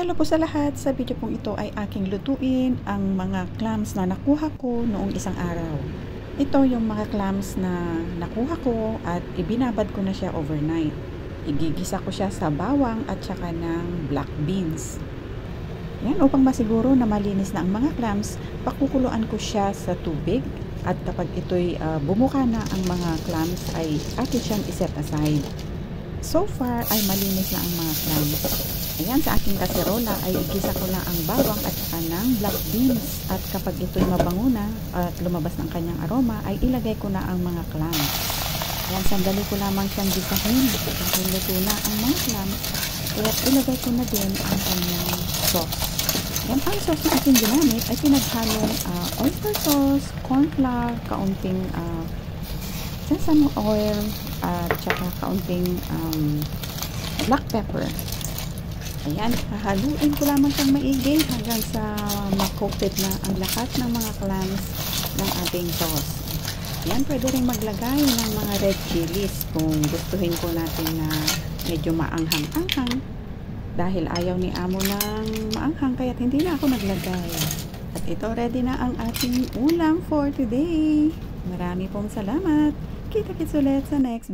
Hello po sa lahat. Sa video pong ito ay aking lutuin ang mga clams na nakuha ko noong isang araw. Ito yung mga clams na nakuha ko at ibinabad ko na siya overnight. Igigisa ko siya sa bawang at saka ng black beans. Yan, upang masiguro na malinis na ang mga clams, pakukuluan ko siya sa tubig at kapag ito'y bumuka na ang mga clams ay atin siyang iset aside. So far ay malinis na ang mga clams. Ayan, sa aking kaserola ay igisa ko na ang bawang at saka ng black beans. At kapag ito'y mabango na at lumabas ng kanyang aroma, ay ilagay ko na ang mga clams. Ayan, sandali ko lamang siyang gisahin. Dahil luto na ang mga clams, kaya ilagay ko na din ang kanyang sauce. Ayan, ang sauce na aking ginamit ay pinaghalong oyster sauce, corn flour, kaunting sesame oil, at saka kaunting black pepper. Ayan, hahaluin ko lamang siyang maigi hanggang sa makoated na ang lahat ng mga clams ng ating sauce. Ayan, pwede rin maglagay ng mga red chilies kung gustuhin ko natin na medyo maanghang-anghang. Dahil ayaw ni amo ng maanghang, kaya't hindi na ako naglagay. At ito, ready na ang ating ulam for today. Marami pong salamat. Kita-kits ulit sa next video.